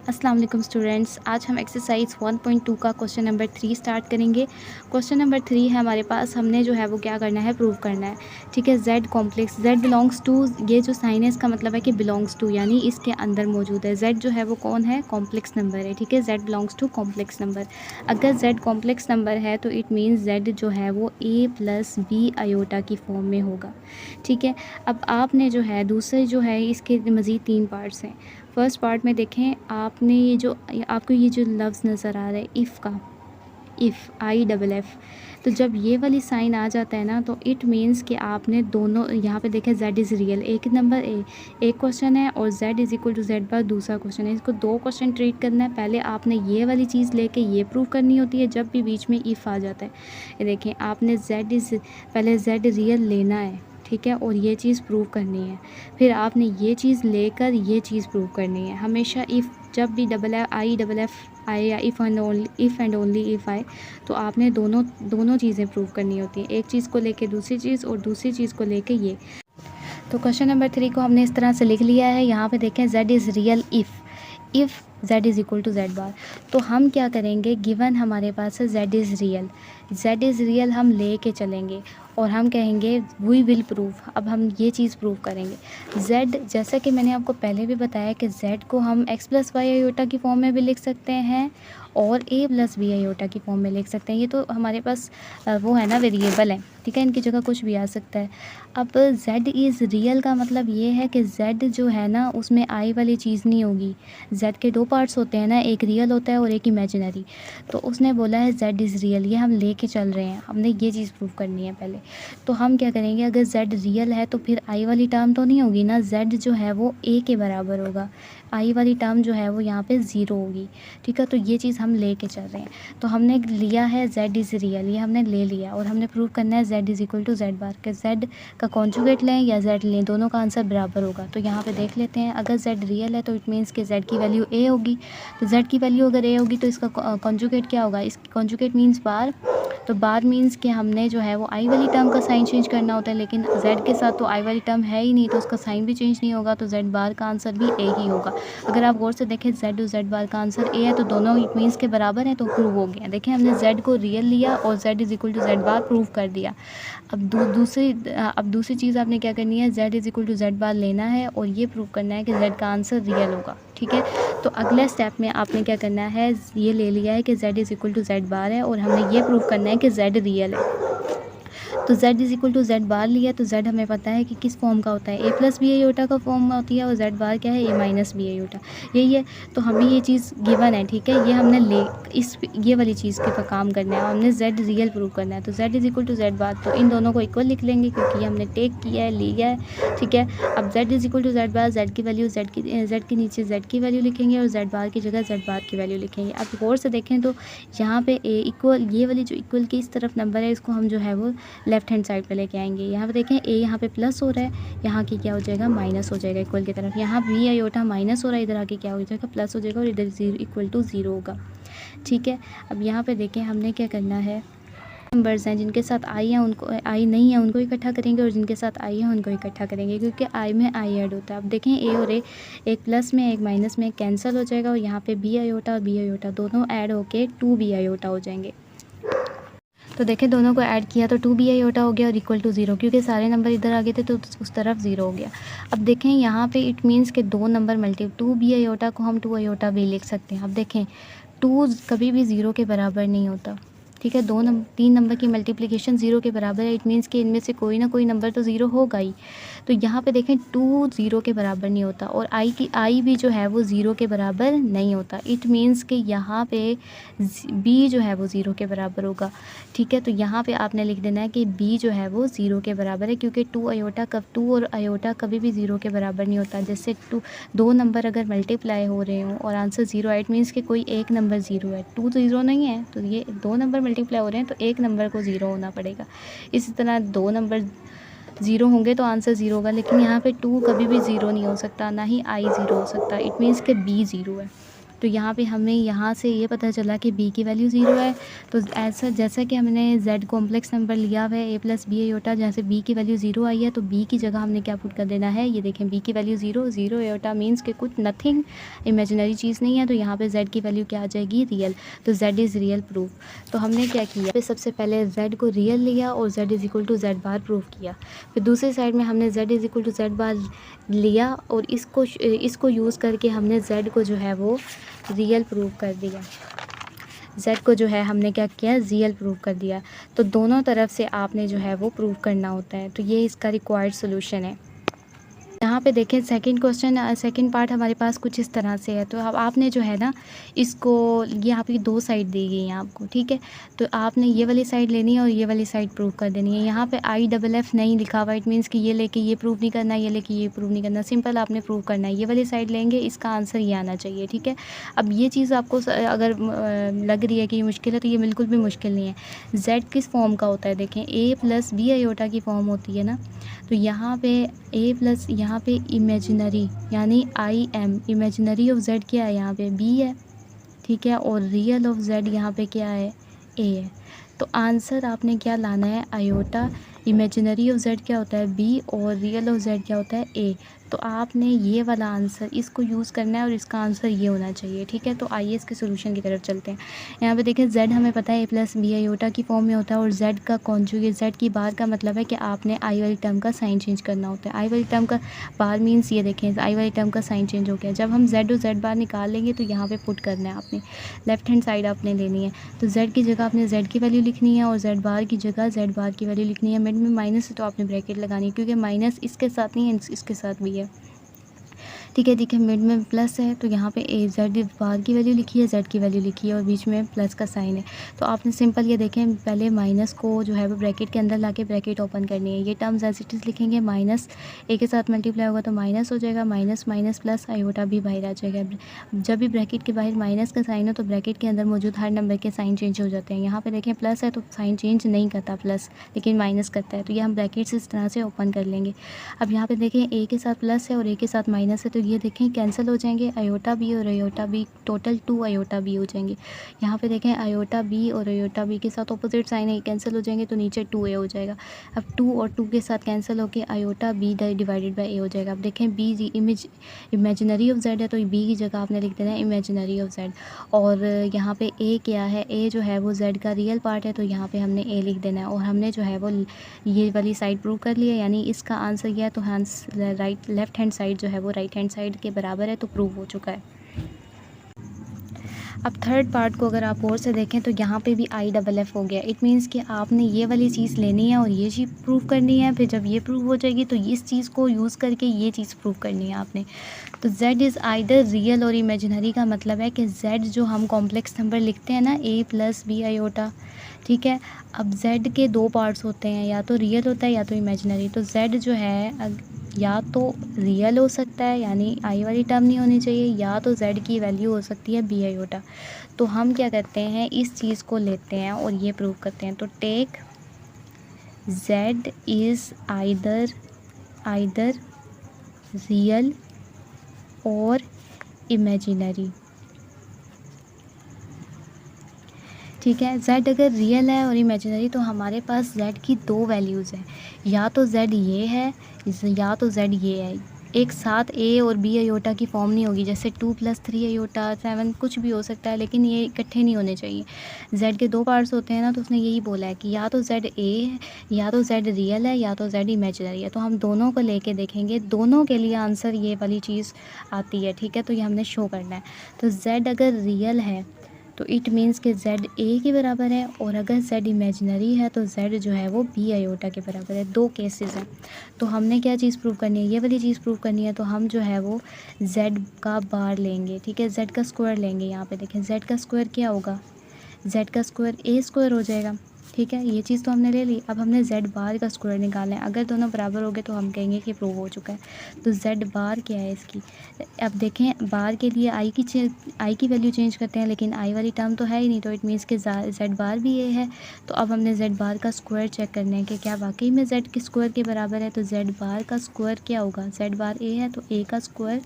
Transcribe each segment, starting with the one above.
अस्सलाम वालेकुम स्टूडेंट्स, आज हम एक्सरसाइज 1.2 का क्वेश्चन नंबर 3 स्टार्ट करेंगे। क्वेश्चन नंबर 3 है हमारे पास, हमने जो है वो क्या करना है, प्रूव करना है। ठीक है, z complex, z belongs to, ये जो साइन है इसका मतलब है कि बिलोंग्स टू यानी इसके अंदर मौजूद है। z जो है वो कौन है, कॉम्प्लेक्स नंबर है। ठीक है, z belongs to complex number. अगर z कॉम्प्लेक्स नंबर है तो इट मीन्स z जो है वो a प्लस बी आयोटा की फॉर्म में होगा। ठीक है, अब आपने जो है दूसरे जो है इसके मज़ीद 3 पार्ट्स हैं। फर्स्ट पार्ट में देखें, आपने ये जो आपको ये जो लफ्ज़ नज़र आ रहा है इफ़ का, इफ़ आई डबल एफ़, तो जब ये वाली साइन आ जाता है ना तो इट मीन्स कि आपने दोनों यहाँ पे देखें z इज़ रियल, एक नंबर एक क्वेश्चन है और z is equal to z bar दूसरा क्वेश्चन है। इसको 2 क्वेश्चन ट्रीट करना है। पहले आपने ये वाली चीज़ लेके ये प्रूव करनी होती है जब भी बीच में इफ़ आ जाता है। ये देखें, आपने पहले z रियल लेना है, ठीक है, और ये चीज़ प्रूव करनी है। फिर आपने ये चीज़ लेकर ये चीज़ प्रूव करनी है। हमेशा इफ़ जब भी आई डबल एफ़ आए या इफ़ एंड ओनली इफ़ आए तो आपने दोनों चीज़ें प्रूव करनी होती हैं, एक चीज़ को लेके दूसरी चीज़ और दूसरी चीज़ को लेके ये। तो क्वेश्चन नंबर 3 को हमने इस तरह से लिख लिया है। यहाँ पे देखें, z is real if z is equal to z bar. तो हम क्या करेंगे, गिवन हमारे पास है z इज़ रियल हम ले के चलेंगे और हम कहेंगे वी विल प्रूव। अब हम ये चीज़ प्रूव करेंगे। z, जैसा कि मैंने आपको पहले भी बताया कि z को हम x प्लस वाई आयोटा की फॉर्म में भी लिख सकते हैं और a प्लस बी आयोटा की फॉर्म में लिख सकते हैं। ये तो हमारे पास वो है ना, वेरिएबल है, ठीक है, इनकी जगह कुछ भी आ सकता है। अब z इज़ रियल का मतलब ये है कि z जो है ना उसमें आई वाली चीज़ नहीं होगी। z के 2 पार्ट्स होते हैं ना, एक रियल होता है और एक इमेजिनरी। तो उसने बोला है z इज़ रियल, ये हम लेके चल रहे हैं, हमने ये चीज़ प्रूव करनी है पहले। तो हम क्या करेंगे, अगर z रियल है तो फिर आई वाली टर्म तो नहीं होगी ना, z जो है वो a के बराबर होगा, आई वाली टर्म जो है वो यहाँ पे 0 होगी। ठीक है, तो ये चीज़ हम ले के चल रहे हैं। तो हमने लिया है z इज़ रियल, ये हमने ले लिया और हमने प्रूव करना है z is equal to z bar के z का कॉन्जुगेट लें या z लें, दोनों का आंसर बराबर होगा। तो यहाँ पे देख लेते हैं, अगर z रियल है तो इट मीन्स कि z की वैल्यू a होगी। तो z की वैल्यू अगर a होगी तो इसका कॉन्जुगेट क्या होगा, इसकी कॉन्जुगेट मीन्स बार। तो बार मीन्स कि हमने जो है वो आई वाली टर्म का साइन चेंज करना होता है, लेकिन z के साथ तो आई वाली टर्म है ही नहीं तो उसका साइन भी चेंज नहीं होगा, तो z बार का आंसर भी a ही होगा। अगर आप गौर से देखें, z और z बार का आंसर a है तो दोनों इट मीन्स के बराबर हैं, तो प्रूव हो गया। देखें, हमने z को रियल लिया और z is equal to z bar prove कर दिया। अब दूसरी चीज़ आपने क्या करनी है, z is equal to z bar लेना है और ये प्रूव करना है कि z का आंसर रियल होगा। ठीक है, तो अगले स्टेप में आपने क्या करना है, ये ले लिया है कि z is equal to z bar है और हमने ये प्रूव करना है कि z रियल है। तो z is equal to z bar लिया तो z हमें पता है कि किस फॉर्म का होता है, a प्लस बी आयोटा का फॉर्म में होती है और z बार क्या है, a माइनस बी आयोटा, यही है। तो हमें ये चीज़ गिवन है, ठीक है, ये हमने ये वाली चीज़ के ऊपर काम करना है और हमने z रियल प्रूव करना है। तो z is equal to z bar, तो इन दोनों को इक्वल लिख लेंगे क्योंकि ये हमने टेक किया है, लिया है। ठीक है, अब z is equal to z bar, z की वैल्यू z के नीचे z की वैल्यू लिखेंगे और z बार की जगह z बार की वैल्यू लिखेंगे। अब गौर से देखें तो यहाँ पे a इक्वल, ये वाली जो इक्वल की इस तरफ नंबर है इसको हम जो है वो लेफ्ट हैंड साइड पे लेके आएंगे। यहाँ पे देखें, a यहाँ पे प्लस हो रहा है, यहाँ की क्या हो जाएगा, माइनस हो जाएगा इक्वल की तरफ। यहाँ बी आयोटा माइनस हो रहा है, इधर आके क्या हो जाएगा, प्लस हो जाएगा और इधर इक्वल टू 0 होगा। ठीक है, अब यहाँ पे देखें हमने क्या करना है, नंबर्स हैं जिनके साथ आई है उनको, आई नहीं है उनको इकट्ठा करेंगे और जिनके साथ आई है उनको इकट्ठा करेंगे क्योंकि आई में आई ऐड होता है। अब देखें, ए और ए, एक प्लस में एक माइनस में कैंसिल हो जाएगा और यहाँ पे बी आयोटा और बी आयोटा दोनों ऐड होके 2b आयोटा हो जाएंगे। तो देखें, दोनों को ऐड किया तो 2b आयोटा हो गया और इक्वल टू 0, क्योंकि सारे नंबर इधर आ गए थे तो उस तरफ 0 हो गया। अब देखें यहाँ पे इट मीन्स के 2 नंबर मल्टी, 2b आयोटा को हम 2 आयोटा भी लिख सकते हैं। अब देखें, 2 कभी भी 0 के बराबर नहीं होता। ठीक है, 3 नंबर की मल्टीप्लिकेशन 0 के बराबर है, इट मीन्स कि इनमें से कोई ना कोई नंबर तो 0 होगा ही। तो यहाँ पे देखें 2 0 के बराबर नहीं होता और आई भी जो है वो 0 के बराबर नहीं होता। इट मीन्स कि यहाँ पे b जो है वो 0 के बराबर होगा। ठीक है, तो यहाँ पे आपने लिख देना है कि b जो है वो 0 के बराबर है क्योंकि 2 और आयोटा कभी भी 0 के बराबर नहीं होता। जैसे 2 नंबर अगर मल्टीप्लाई हो रहे हों और आंसर 0 है, इट मीन्स कि कोई एक नंबर 0 है, 2 तो 0 नहीं है, तो ये 2 नंबर मल्टीप्लाई हो रहे हैं तो एक नंबर को 0 होना पड़ेगा। इसी तरह 2 नंबर 0 होंगे तो आंसर 0 होगा, लेकिन यहाँ पे 2 कभी भी 0 नहीं हो सकता, ना ही i 0 हो सकता। इट मीन्स कि b 0 है। तो यहाँ पे हमें यहाँ से ये पता चला कि b की वैल्यू 0 है। तो ऐसा जैसा कि हमने z कॉम्प्लेक्स नंबर लिया हुआ है a प्लस बी आयोटा, जहाँ से b की वैल्यू 0 आई है तो b की जगह हमने क्या पुट कर देना है, ये देखें b की वैल्यू 0 आयोटा मीन्स कि कुछ नथिंग इमेजिनरी चीज़ नहीं है। तो यहाँ पे z की वैल्यू क्या आ जाएगी, रियल। तो z इज़ रियल प्रूफ। तो हमने क्या किया, फिर सबसे पहले z को रियल लिया और z is equal to z bar proof किया। फिर दूसरी साइड में हमने z is equal to z bar लिया और इसको यूज़ करके हमने z को जो है वो रियल प्रूव कर दिया। z को जो है हमने क्या किया, रियल प्रूव कर दिया। तो दोनों तरफ से आपने जो है वो प्रूव करना होता है। तो ये इसका रिक्वायर्ड सोल्यूशन है। यहाँ पे देखें सेकंड क्वेश्चन, सेकंड पार्ट हमारे पास कुछ इस तरह से है। तो अब आपने जो है ना इसको, ये यहाँ पे 2 साइड दी गई हैं आपको, ठीक है। तो आपने ये वाली साइड लेनी है और ये वाली साइड प्रूव कर देनी है। यहाँ पे IFF नहीं लिखा हुआ, इट मीन्स कि ये लेके ये प्रूव नहीं करना, ये लेके ये प्रूव नहीं करना, सिंपल आपने प्रूव करना है। ये वाली साइड लेंगे, इसका आंसर ये आना चाहिए, ठीक है। अब ये चीज़ आपको अगर लग रही है कि ये मुश्किल है, तो ये बिल्कुल भी मुश्किल नहीं है। z किस फॉर्म का होता है, देखें a प्लस बी आयोटा की फॉर्म होती है ना। तो यहाँ पे a प्लस, यहाँ पे इमेजिनरी यानी IM, इमेजिनरी ऑफ z क्या है, यहाँ पे b है, ठीक है। और रियल ऑफ z यहाँ पे क्या है, a है। तो आंसर आपने क्या लाना है, आयोटा, इमेजिनरी ऑफ z क्या होता है b और रियल ऑफ z क्या होता है a। तो आपने ये वाला आंसर इसको यूज़ करना है और इसका आंसर ये होना चाहिए, ठीक है। तो आइए इसके सोल्यूशन की तरफ चलते हैं। यहाँ पे देखें z हमें पता है a प्लस बी आयोटा की फॉर्म में होता है और z का कॉन्जुगेट, z की बार का मतलब है कि आपने i वाली टर्म का साइन चेंज करना होता है। i वाली टर्म का बार मीन्स ये देखें i वाली टर्म का साइन चेंज हो गया। जब हम z और z बार निकाल लेंगे तो यहाँ पे पुट करना है आपने, लेफ्ट हैंड साइड आपने लेनी है। तो z की जगह आपने z की वैल्यू लिखनी है और z बार की जगह z बार की वैल्यू लिखनी है। मिड में माइनस है तो आपने ब्रैकेट लगानी है, क्योंकि माइनस इसके साथ नहीं है, इसके साथ भी है, ठीक है। देखिए मिड में प्लस है तो यहाँ पे z बार की वैल्यू लिखी है, z की वैल्यू लिखी है और बीच में प्लस का साइन है। तो आपने सिंपल ये देखें, पहले माइनस को जो है वो ब्रैकेट के अंदर लाके ब्रैकेट ओपन करनी है। ये टर्म्स एज इट इज़ लिखेंगे, माइनस a के साथ मल्टीप्लाई होगा तो माइनस हो जाएगा, माइनस माइनस प्लस आयोटा भी बाहर आ जाएगा। जब भी ब्रैकेट के बाहर माइनस का साइन हो तो ब्रैकेट के अंदर मौजूद हर नंबर के साइन चेंज हो जाते हैं। यहाँ पे देखें प्लस है तो साइन चेंज नहीं करता प्लस, लेकिन माइनस करता है। तो ये हम ब्रैकेट्स इस तरह से ओपन कर लेंगे। अब यहाँ पे देखें a के साथ प्लस है और a के साथ माइनस है, तो ये देखें कैंसिल हो जाएंगे, आयोटा बी और iota b, total 2 iota b हो जाएंगे। यहाँ पे देखें आयोटा बी और आयोटा बी के साथ ऑपोजिट साइन है, कैंसिल हो जाएंगे तो नीचे 2a हो जाएगा। अब 2 और 2 के साथ कैंसिल होकर iota b divided by a हो जाएगा। अब देखें बी इमेजिनरी ऑफ z है तो बी की जगह आपने लिख देना है इमेजिनरी ऑफ z। और यहाँ पे a क्या है, a जो है वो z का रियल पार्ट है तो यहाँ पे हमने a लिख देना है। और हमने जो है वो ये वाली साइड प्रूव कर लिया, यानी इसका आंसर यह है। तो राइट लेफ्ट हैंड साइड जो है वो राइट हैंड साइड के बराबर है, तो प्रूव हो चुका है। अब थर्ड पार्ट को अगर आप और से देखें तो यहाँ पे भी IFF हो गया। इट मीन्स कि आपने ये वाली चीज़ लेनी है और ये चीज़ प्रूव करनी है। फिर जब ये प्रूव हो जाएगी तो इस चीज़ को यूज़ करके ये चीज़ प्रूव करनी है आपने। तो z इज़ आइदर रियल और इमेजिनरी का मतलब है कि z जो हम कॉम्प्लेक्स नंबर लिखते हैं ना a प्लस बी आयोटा, ठीक है। अब z के 2 पार्ट्स होते हैं, या तो रियल होता है या तो इमेजिनरी। तो z जो है या तो रियल हो सकता है, यानी आई वाली टर्म नहीं होनी चाहिए, या तो z की वैल्यू हो सकती है बी आयोटा। तो हम क्या करते हैं, इस चीज़ को लेते हैं और ये प्रूव करते हैं। तो take z is either real और इमेजिनरी, ठीक है। z अगर रियल है और इमेजिनरी तो हमारे पास z की 2 वैल्यूज़ हैं, या तो z ये है या तो z ये है। एक साथ a और b आयोटा की फॉर्म नहीं होगी, जैसे 2 + 3 आयोटा 7 कुछ भी हो सकता है, लेकिन ये इकट्ठे नहीं होने चाहिए। z के 2 पार्ट्स होते हैं ना, तो उसने यही बोला है कि या तो z a है, या तो z रियल है, या तो z इमेजिनरी है। तो हम दोनों को लेके देखेंगे, दोनों के लिए आंसर ये वाली चीज़ आती है, ठीक है। तो ये हमने शो करना है। तो z अगर रियल है तो इट मीन्स कि z a के बराबर है, और अगर z इमेजिनरी है तो z जो है वो b आयोटा के बराबर है। 2 केसेस हैं। तो हमने क्या चीज़ प्रूव करनी है, ये वाली चीज़ प्रूव करनी है। तो हम जो है वो z का बार लेंगे, ठीक है, z का स्क्वायर लेंगे। यहाँ पे देखें z का स्क्वायर क्या होगा, z का स्क्वायर a स्क्वायर हो जाएगा, ठीक है, ये चीज़ तो हमने ले ली। अब हमने z बार का स्क्वायर निकालना है। अगर दोनों बराबर हो गए तो हम कहेंगे कि प्रूव हो चुका है। तो z बार क्या है इसकी, अब देखें बार के लिए i की वैल्यू चेंज करते हैं, लेकिन i वाली टर्म तो है ही नहीं, तो इट मीन्स कि z बार भी a है। तो अब हमने z बार का स्क्वायर चेक करना है कि क्या वाकई में z के स्क्वायर के बराबर है। तो z बार का स्क्वायर क्या होगा, z बार a है तो a का स्क्वायर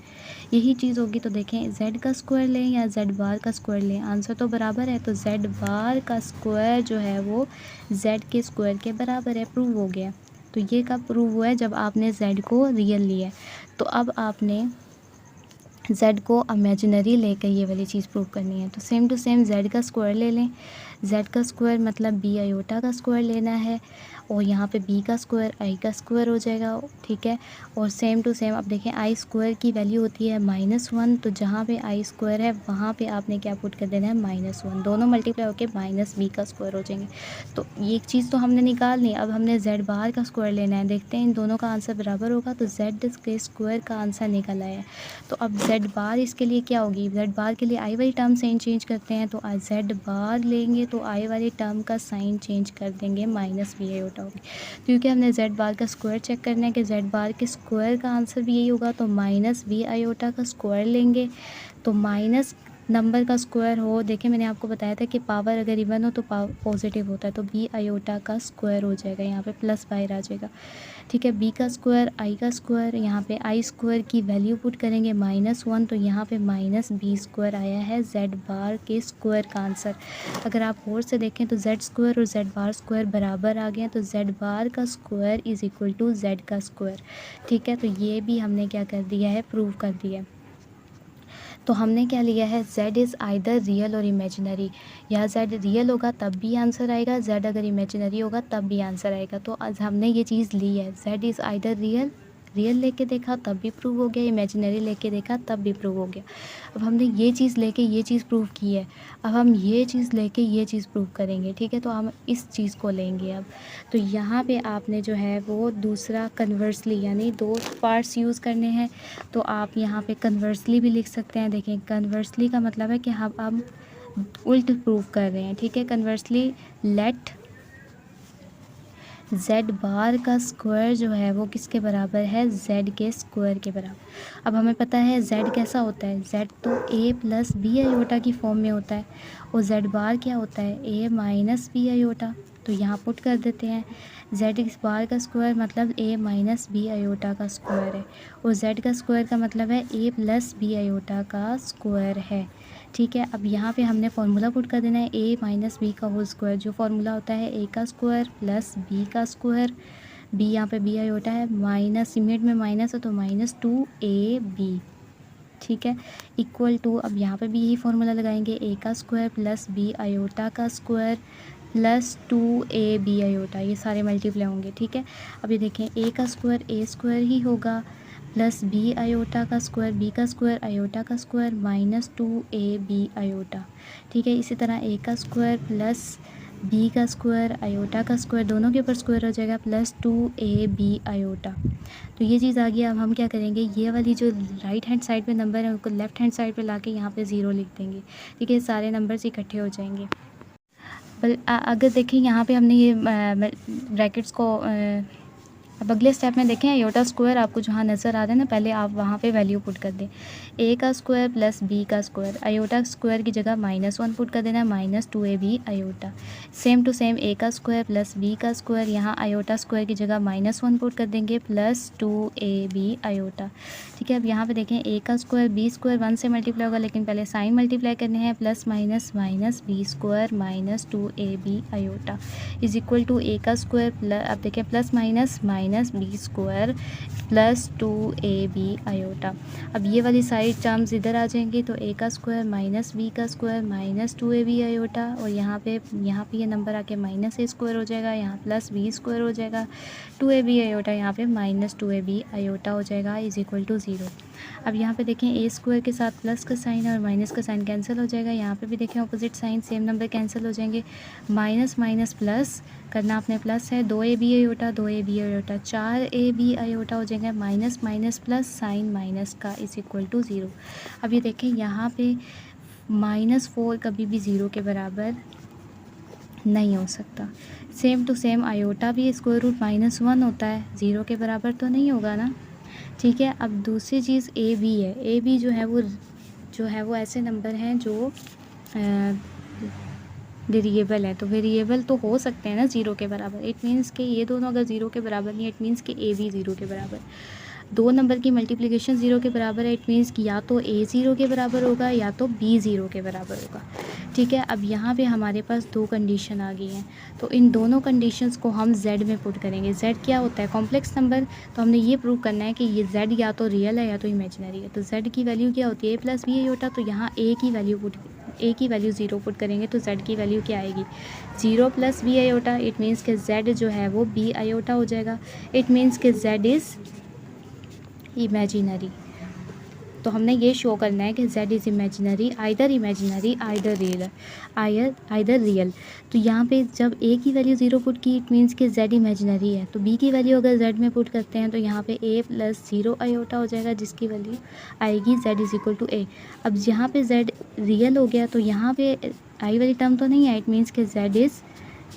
यही चीज़ होगी। तो देखें z का स्क्वायर लें या z बार का स्क्वायर लें, आंसर तो बराबर है। तो z बार का स्क्वायर जो है वो z के स्क्वायर के बराबर है, प्रूव हो गया। तो ये कब प्रूव हुआ है, जब आपने z को रियल लिया है। तो अब आपने z को इमेजिनरी लेकर ये वाली चीज़ प्रूव करनी है। तो सेम टू सेम z का स्क्वायर ले लें। z का स्क्वायर मतलब b आयोटा का स्क्वायर लेना है, और यहाँ पे b का स्क्वायर i का स्क्वायर हो जाएगा, ठीक है। और सेम टू सेम अब देखें i स्क्वायर की वैल्यू होती है -1, तो जहाँ पे i स्क्वायर है वहाँ पे आपने क्या पुट कर देना है, -1। दोनों मल्टीप्लाई होकर -b का स्क्वायर हो जाएंगे। तो ये एक चीज़ तो हमने निकालनी। अब हमने z बार का स्क्वायर लेना है। देखते हैं इन दोनों का आंसर बराबर होगा, तो z के स्क्वायर का आंसर निकल आया है। तो अब z बार इसके लिए क्या होगी, z बार के लिए i वाली टर्म साइन चेंज करते हैं। तो z बार लेंगे तो i वाली टर्म का साइन चेंज कर देंगे, -b आयोटा होगी। क्योंकि हमने z बार का स्क्वायर चेक करना है कि z बार के स्क्वायर का आंसर भी यही होगा। तो -b आयोटा का स्क्वायर लेंगे, तो माइनस नंबर का स्क्वायर हो, देखिए मैंने आपको बताया था कि पावर अगर इवन हो तो पॉजिटिव होता है। तो b आयोटा का स्क्वायर हो जाएगा, यहाँ पे प्लस बाहर आ जाएगा, ठीक है। b का स्क्वायर i का स्क्वायर, यहाँ पे i स्क्वायर की वैल्यू पुट करेंगे -1, तो यहाँ पे -b स्क्वायर आया है z बार के स्क्वायर का आंसर। अगर आप और से देखें तो z स्क्वायर और z बार स्क्वायर बराबर आ गए, तो z बार का square is equal to z का स्क्वायर, ठीक है। तो ये भी हमने क्या कर दिया है, प्रूव कर दिया है। तो हमने क्या लिया है, z इज़ आइदर रियल और इमेजिनरी। या z रियल होगा तब भी आंसर आएगा, z अगर इमेजिनरी होगा तब भी आंसर आएगा। तो आज हमने ये चीज़ ली है, z इज़ आइदर रियल लेके देखा तब भी प्रूव हो गया, इमेजिनरी लेके देखा तब भी प्रूव हो गया। अब हमने ये चीज़ लेके ये चीज़ प्रूव की है, अब हम ये चीज़ लेके ये चीज़ प्रूव करेंगे, ठीक है। तो हम इस चीज़ को लेंगे अब। तो यहाँ पे आपने जो है वो दूसरा कन्वर्सली यानी दो पार्ट्स यूज़ करने हैं। तो आप यहाँ पे कन्वर्सली भी लिख सकते हैं। देखें कन्वर्सली का मतलब है कि हम अब उल्ट प्रूव कर रहे हैं, ठीक है। कन्वर्सली लेट z बार का स्क्वायर जो है वो किसके बराबर है, z के स्क्वायर के बराबर। अब हमें पता है z कैसा होता है, z तो a प्लस b आयोटा की फॉर्म में होता है, और z बार क्या होता है, a माइनस b आयोटा। तो यहाँ पुट कर देते हैं, z इस बार का स्क्वायर मतलब a माइनस b आयोटा का स्क्वायर है, और z का स्क्वायर का मतलब है a प्लस b आयोटा का स्क्वायर है, ठीक है। अब यहाँ पे हमने फार्मूला पुट कर देना है a माइनस बी का होल स्क्वायर, जो फार्मूला होता है a का स्क्वायर प्लस b का स्क्वायर, b यहाँ पे b आयोटा है, माइनस इमेट में माइनस है तो -2ab, ठीक है, इक्वल टू, अब यहाँ पे भी यही फार्मूला लगाएंगे, a का स्क्वायर प्लस b आयोटा का स्क्वायर प्लस 2ab आयोटा, ये सारे मल्टीप्लाई होंगे, ठीक है। अब ये देखें a का स्क्वायर a स्क्वायर ही होगा प्लस b आयोटा का स्क्वायर b का स्क्वायर आयोटा का स्क्वायर -2ab आयोटा, ठीक है। इसी तरह a का स्क्वायर प्लस b का स्क्वायर आयोटा का स्क्वायर, दोनों के ऊपर स्क्वायर हो जाएगा +2ab आयोटा। तो ये चीज़ आ गई। अब हम क्या करेंगे, ये वाली जो राइट हैंड साइड पे नंबर है उनको लेफ़्ट हैंड साइड पे लाके यहाँ पे 0 लिख देंगे, ठीक है। सारे नंबर्स इकट्ठे हो जाएंगे। पर अगर देखें यहाँ पे हमने ये ब्रैकेट्स को अब अगले स्टेप में देखें, आयोटा स्क्वायर आपको जहाँ नज़र आ रहा है ना, पहले आप वहाँ पे वैल्यू पुट कर दें, a का स्क्वायर प्लस b का स्क्वायर, आयोटा स्क्वायर की जगह -1 पुट कर देना है, -2ab iota. Same to same a का स्क्वायर प्लस b का स्क्वायर, यहाँ आयोटा स्क्वायर की जगह -1 पुट कर देंगे +2ab आयोटा, ठीक है। अब यहाँ पे देखें a का स्क्वायर b स्क्वायर 1 से मल्टीप्लाई होगा, लेकिन पहले साइन मल्टीप्लाई करने हैं, plus minus -b square -2ab iota is equal to a का स्क्वायर, अब देखें plus minus -b square plus 2ab iota. अब ये वाली साइड टर्म्स इधर आ जाएंगी, तो a का स्क्वायर -b का स्क्वायर -2ab आयोटा, और यहाँ पे ये नंबर आके -a स्क्वायर हो जाएगा, यहाँ प्लस b स्क्वायर हो जाएगा, 2ab आयोटा यहाँ पे -2ab आयोटा हो जाएगा इज इक्वल टू 0। अब यहाँ पे देखें a स्क्वायर के साथ प्लस का साइन और माइनस का साइन कैंसिल हो जाएगा, यहाँ पे भी देखें opposite sign, same number cancel हो जाएंगे, माइनस माइनस प्लस करना आपने प्लस है, 2ab iota 2ab iota 4ab iota हो जाएगा, minus minus plus sign minus का इज इक्वल टू 0। अब ये देखें यहाँ पे -4 कभी भी 0 के बराबर नहीं हो सकता, सेम टू सेम आयोटा भी स्क्वायर रूट -1 होता है, 0 के बराबर तो नहीं होगा ना, ठीक है। अब दूसरी चीज़ ए बी है, ए बी जो है वो ऐसे नंबर हैं जो वेरिएबल है, तो वेरिएबल तो हो सकते हैं ना 0 के बराबर। इट मीन्स कि ये दोनों अगर 0 के बराबर नहीं, इट मीन्स कि ए बी 0 के बराबर। दो नंबर की मल्टीप्लिकेशन 0 के बराबर है, इट मीन्स कि या तो ए 0 के बराबर होगा या तो बी 0 के बराबर होगा, ठीक है। अब यहाँ पे हमारे पास दो कंडीशन आ गई हैं, तो इन दोनों कंडीशंस को हम z में पुट करेंगे। z क्या होता है? Complex number. तो हमने ये प्रूव करना है कि ये z या तो रियल है या तो इमेजिनरी है। तो z की वैल्यू क्या होती है? a plus B iota. तो यहाँ a की वैल्यू 0 पुट करेंगे तो z की वैल्यू क्या आएगी? 0 plus B iota. It means कि z जो है वो b आयोटा हो जाएगा। इट मीन्स कि z इज़ इमेजिनरी। तो हमने ये शो करना है कि z is imaginary either real. तो यहाँ पे जब a की वैल्यू 0 पुट की, इट मीन्स कि z इमेजिनरी है। तो b की वैल्यू अगर z में पुट करते हैं तो यहाँ पे a प्लस 0 आयोटा हो जाएगा, जिसकी वैल्यू आएगी z is equal to a। अब यहाँ पे z रियल हो गया तो यहाँ पे आई वाली टर्म तो नहीं है, इट मीन्स कि z इज़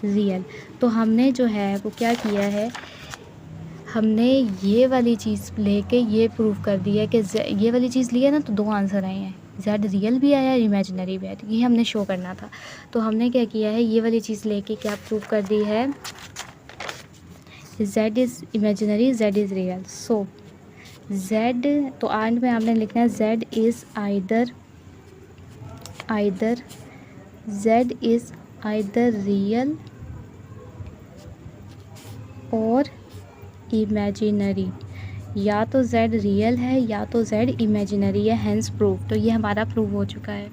रियल। तो हमने जो है वो क्या किया है, हमने ये वाली चीज़ लेके ये प्रूव कर दिया है कि ये वाली चीज़ ली है ना, तो दो आंसर आए हैं, z रियल भी आया इमेजिनरी भी आया। तो ये हमने शो करना था। तो हमने क्या किया है, ये वाली चीज़ लेके क्या प्रूव कर दी है, z is imaginary, z is real. So z, तो एंड में आपने लिखना है z इज़ आइदर रियल और इमेजिनरी। या तो z रियल है या तो z इमेजिनरी है, हेंस प्रूव। तो ये हमारा प्रूव हो चुका है।